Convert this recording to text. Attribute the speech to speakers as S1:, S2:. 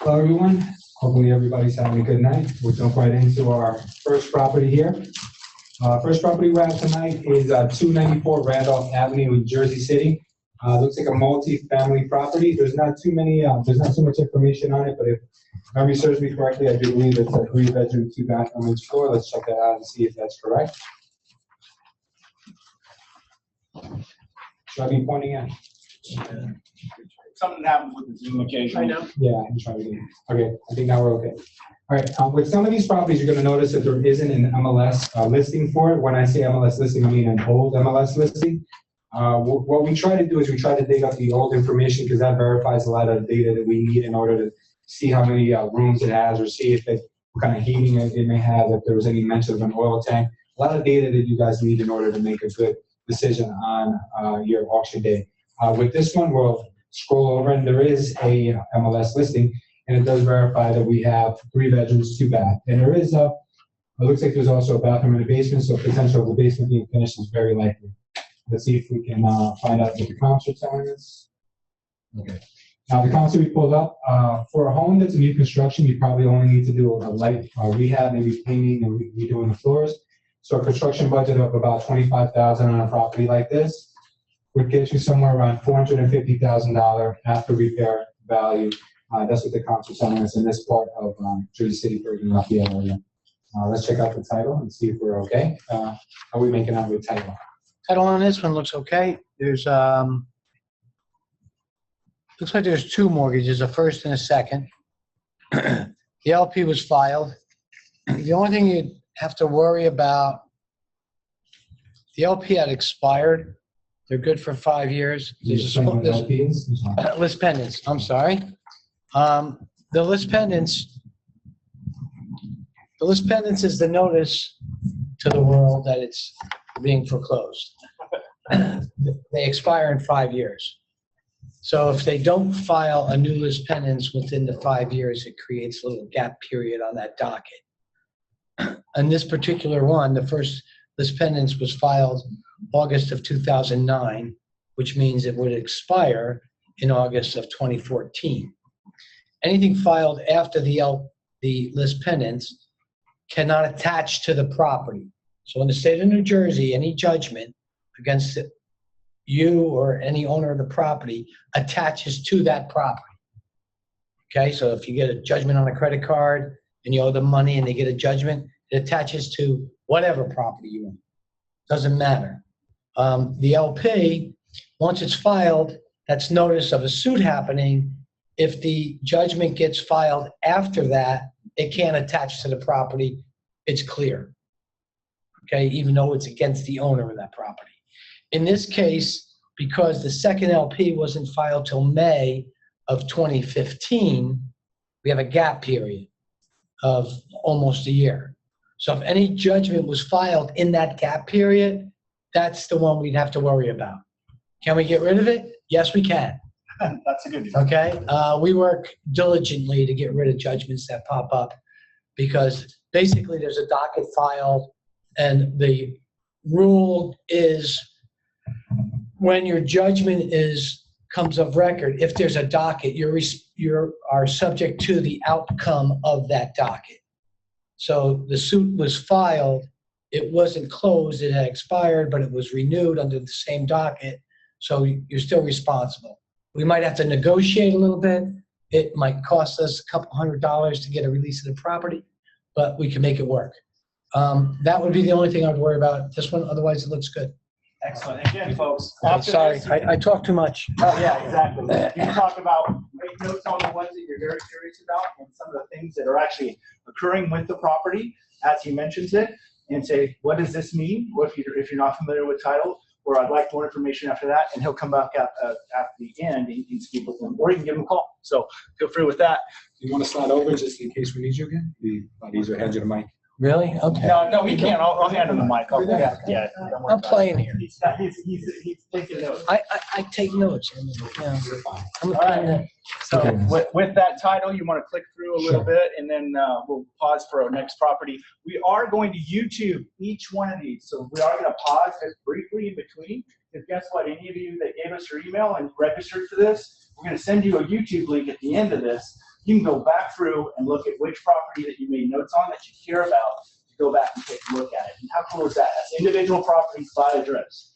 S1: Hello, everyone. Hopefully everybody's having a good night. We'll jump right into our first property here. First property we have tonight is 294 Randolph Avenue in Jersey City. Looks like a multi-family property. There's not too much information on it, but if memory serves me correctly, I do believe it's a 3-bedroom, 2-bathroom each floor. Let's check that out and see if that's correct. Should I be pointing at?
S2: Something happened with the Zoom occasionally.
S1: I know. Yeah, I'm trying to. Okay, I think now we're okay. All right. With some of these properties, you're going to notice that there isn't an MLS listing for it. When I say MLS listing, I mean an old MLS listing. What we try to do is we try to dig up the old information because that verifies a lot of the data that we need in order to see how many rooms it has, or see if what kind of heating it may have, if there was any mention of an oil tank. A lot of data that you guys need in order to make a good decision on your auction day. With this one, we'll scroll over and there is a MLS listing, and it does verify that we have 3 bedrooms, 2 bath. And there is it looks like there's also a bathroom in the basement, so potential of the basement being finished is very likely. Let's see if we can find out what the comps are telling us. Okay. Now the comps that we pulled up, for a home that's a new construction, you probably only need to do a light rehab, maybe painting and redoing the floors. So a construction budget of about $25,000 on a property like this would get you somewhere around $450,000 after repair value. That's what the comps are telling us in this part of Jersey City, Bergen, Lafayette area. Let's check out the title and see if we're okay. How are we making out with title?
S3: Title on this one looks okay. There's looks like there's 2 mortgages, a first and a second. The LP was filed. The only thing you'd have to worry about, the LP had expired. They're good for 5 years. List pendants, I'm sorry. The list pendants is the notice to the world that it's being foreclosed. They expire in 5 years. So if they don't file a new list pendants within the 5 years, it creates a little gap period on that docket. And this particular one, the first list pendants was filed August of 2009, which means it would expire in August of 2014. Anything filed after the list pendants cannot attach to the property. So in the state of New Jersey, any judgment against you or any owner of the property attaches to that property. Okay, so if you get a judgment on a credit card and you owe them money and they get a judgment, it attaches to whatever property you own. Doesn't matter. The LP, once it's filed, that's notice of a suit happening. If the judgment gets filed after that, it can't attach to the property. It's clear. Okay, even though it's against the owner of that property. In this case, because the second LP wasn't filed till May of 2015, we have a gap period of almost a year. So if any judgment was filed in that gap period, that's the one we'd have to worry about. Can we get rid of it? Yes, we can.
S2: That's a good deal.
S3: Okay, we work diligently to get rid of judgments that pop up because basically there's a docket filed, and the rule is when your judgment comes of record, if there's a docket, you are subject to the outcome of that docket. So the suit was filed, it wasn't closed, it had expired, but it was renewed under the same docket, so you're still responsible. We might have to negotiate a little bit. It might cost us a couple $100 to get a release of the property, but we can make it work. That would be the only thing I'd worry about this one, otherwise it looks good.
S2: Excellent. Again, folks.
S3: Sorry, I talk too much.
S2: Oh, yeah, exactly. You can talk about, make notes on the ones that you're very curious about and some of the things that are actually occurring with the property as he mentions it, and say, what does this mean? What if you're not familiar with title, or I'd like more information after that, and he'll come back at the end and you can speak with him, or you can give him a call. So feel free with that.
S1: You want to slide over just in case we need you again? These are heads of the mic.
S3: Really? Okay.
S2: No, he can't. I'll hand him the mic. Yeah.
S3: I'm playing here.
S2: He's taking notes.
S3: I take notes. Yeah. I'm
S2: All right. So with that title, you want to click through a little bit, and then we'll pause for our next property. We are going to YouTube each one of these. So we are going to pause just briefly in between. Because guess what? Any of you that gave us your email and registered for this, we're going to send you a YouTube link at the end of this. you can go back through and look at which property that you made notes on that you care about, to go back and take a look at it. And how cool is that? That's individual properties by address.